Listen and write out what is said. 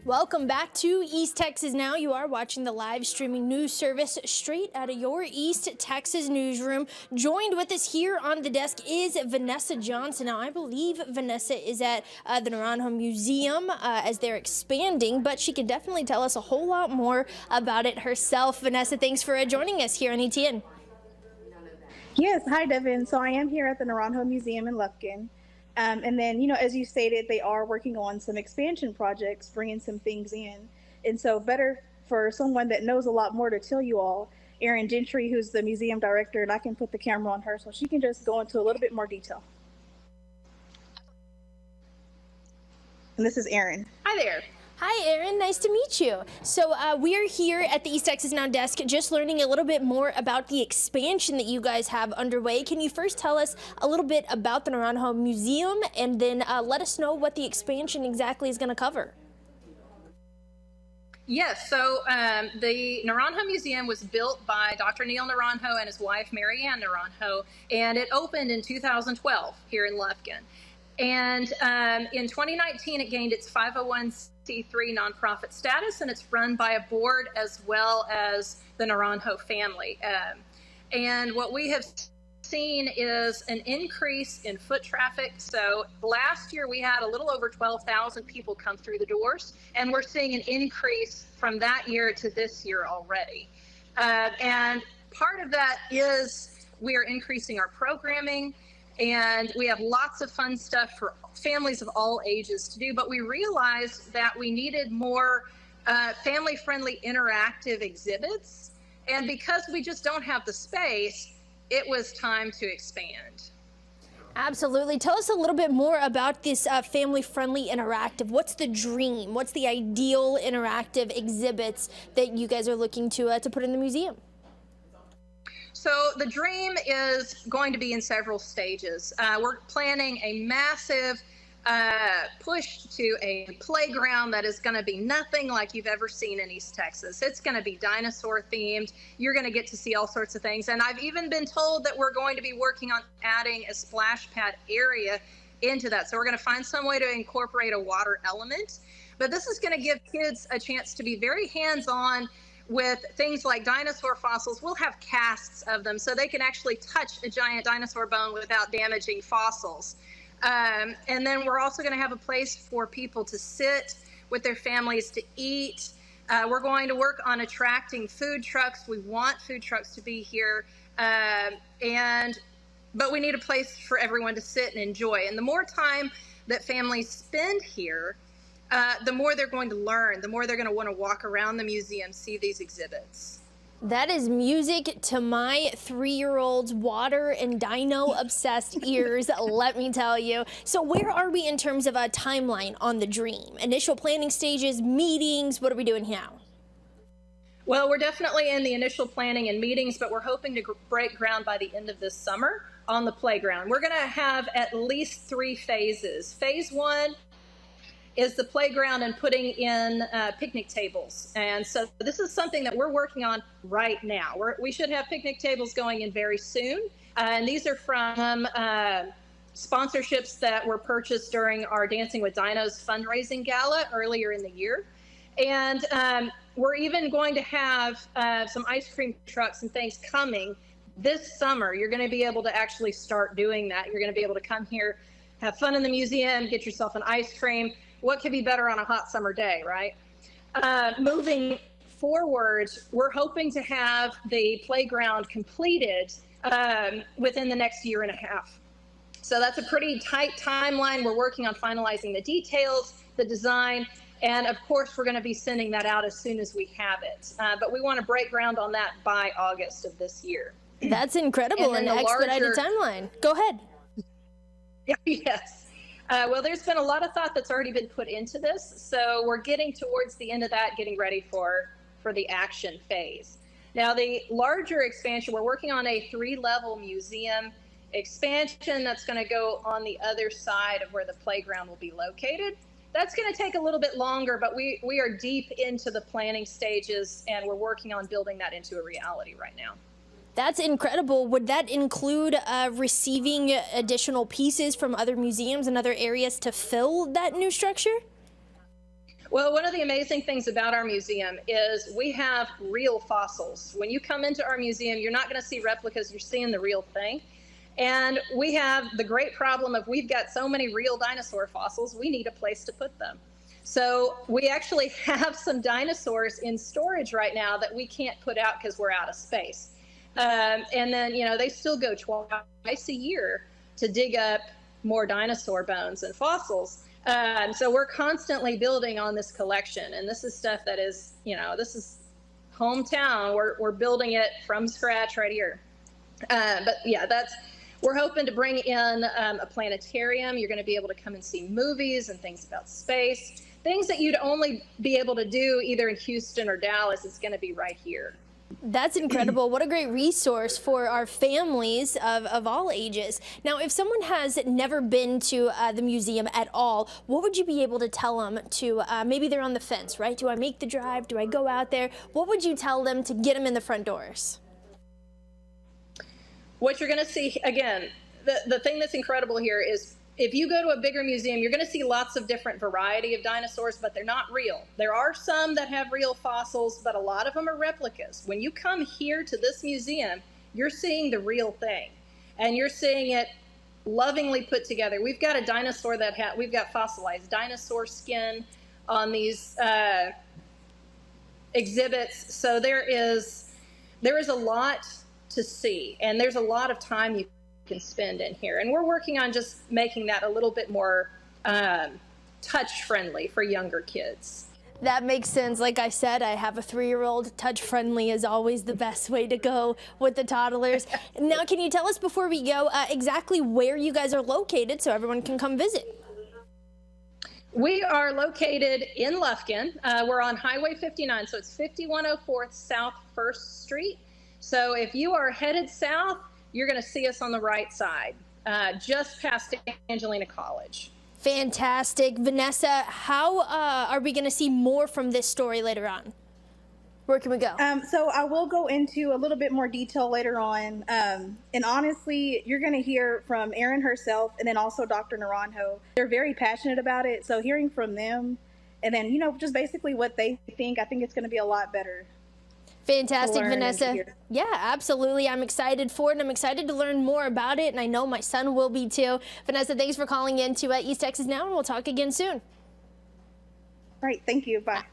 Welcome back to East Texas Now. You are watching the live streaming news service straight out of your East Texas newsroom. Joined with us here on the desk is Vanessa Johnson. Now, I believe Vanessa is at the Naranjo Museum as they're expanding, but she could definitely tell us a whole lot more about it herself. Vanessa, thanks for joining us here on ETN. Yes, hi Devin. So I am here at the Naranjo Museum in Lufkin. And then, as you stated, they are working on some expansion projects, bringing some things in. And so better for someone that knows a lot more to tell you all, Erin Gentry, who's the museum director, and I can put the camera on her so she can just go into a little bit more detail. And this is Erin. Hi there. Hi, Erin. Nice to meet you. So we are here at the East Texas Now desk just learning a little bit more about the expansion that you guys have underway. Can you first tell us a little bit about the Naranjo Museum and then let us know what the expansion exactly is going to cover? Yes, so the Naranjo Museum was built by Dr. Neil Naranjo and his wife, Mary Ann Naranjo, and it opened in 2012 here in Lufkin. And in 2019, it gained its 501c3 nonprofit status, and it's run by a board as well as the Naranjo family. And what we have seen is an increase in foot traffic. So last year we had a little over 12,000 people come through the doors, and we're seeing an increase from that year to this year already. And part of that is we are increasing our programming, and we have lots of fun stuff for families of all ages to do, but we realized that we needed more family-friendly interactive exhibits. And because we just don't have the space, it was time to expand. Absolutely. Tell us a little bit more about this family-friendly interactive. What's the dream? What's the ideal interactive exhibits that you guys are looking to put in the museum? So the dream is going to be in several stages. We're planning a massive push to a playground that is going to be nothing like you've ever seen in East Texas. It's going to be dinosaur themed. You're going to get to see all sorts of things. And I've even been told that we're going to be working on adding a splash pad area into that. So we're going to find some way to incorporate a water element. But this is going to give kids a chance to be very hands-on with things like dinosaur fossils. We'll have casts of them so they can actually touch a giant dinosaur bone without damaging fossils. And then we're also going to have a place for people to sit with their families to eat. We're going to work on attracting food trucks. We want food trucks to be here. But we need a place for everyone to sit and enjoy. And the more time that families spend here, the more they're going to learn, the more they're going to want to walk around the museum, see these exhibits. That is music to my 3-year-old's water and dino obsessed ears, let me tell you. So where are we in terms of a timeline on the dream? Initial planning stages, meetings, what are we doing now? Well, we're definitely in the initial planning and meetings, but we're hoping to break ground by the end of this summer on the playground. We're going to have at least 3 phases. Phase 1 is the playground and putting in picnic tables. And so this is something that we're working on right now. We should have picnic tables going in very soon. And these are from sponsorships that were purchased during our Dancing with Dinos fundraising gala earlier in the year. And we're even going to have some ice cream trucks and things coming this summer. You're going to be able to actually start doing that. You're going to be able to come here, have fun in the museum, get yourself an ice cream. What could be better on a hot summer day, right? Moving forward, we're hoping to have the playground completed within the next 1.5 years. So that's a pretty tight timeline. We're working on finalizing the details, the design, and of course, we're going to be sending that out as soon as we have it. But we want to break ground on that by August of this year. That's incredible, an expedited timeline. Go ahead. Yes. Well, there's been a lot of thought that's already been put into this. So we're getting towards the end of that, getting ready for the action phase. Now, the larger expansion, we're working on a 3-level museum expansion that's going to go on the other side of where the playground will be located. That's going to take a little bit longer, but we are deep into the planning stages, and we're working on building that into a reality right now. That's incredible. Would that include receiving additional pieces from other museums and other areas to fill that new structure? Well, one of the amazing things about our museum is we have real fossils. When you come into our museum, you're not going to see replicas, you're seeing the real thing. And we have the great problem of we've got so many real dinosaur fossils, we need a place to put them. So we actually have some dinosaurs in storage right now that we can't put out because we're out of space. And then, you know, they still go twice a year to dig up more dinosaur bones and fossils. So we're constantly building on this collection, and this is stuff that is, you know, this is hometown. We're building it from scratch right here. But yeah, we're hoping to bring in a planetarium. You're going to be able to come and see movies and things about space, things that you'd only be able to do either in Houston or Dallas. It's going to be right here. That's incredible. What a great resource for our families of all ages. Now, if someone has never been to the museum at all, what would you be able to tell them to, maybe they're on the fence, right? Do I make the drive? Do I go out there? What would you tell them to get them in the front doors? What you're going to see, again, the thing that's incredible here is if you go to a bigger museum, you're going to see lots of different variety of dinosaurs, but they're not real. There are some that have real fossils, but a lot of them are replicas. When you come here to this museum, you're seeing the real thing, and you're seeing it lovingly put together. We've got a dinosaur we've got fossilized dinosaur skin on these exhibits. So there is a lot to see, and there's a lot of time you can spend in here, and we're working on just making that a little bit more touch friendly for younger kids. That makes sense. Like I said, I have a 3-year-old. Touch friendly is always the best way to go with the toddlers. Now, can you tell us before we go exactly where you guys are located so everyone can come visit? We are located in Lufkin. We're on Highway 59, so it's 5104 South 1st Street. So if you are headed south, you're going to see us on the right side, just past Angelina College. Fantastic. Vanessa, how are we going to see more from this story later on? Where can we go? So I will go into a little bit more detail later on. And honestly, you're going to hear from Erin herself and then also Dr. Naranjo. They're very passionate about it. So hearing from them and then, you know, just basically what they think, I think it's going to be a lot better. Fantastic, Vanessa. Yeah, absolutely. I'm excited for it. I'm excited to learn more about it, and I know my son will be too. Vanessa, thanks for calling in to East Texas Now, and we'll talk again soon. All right, thank you. Bye.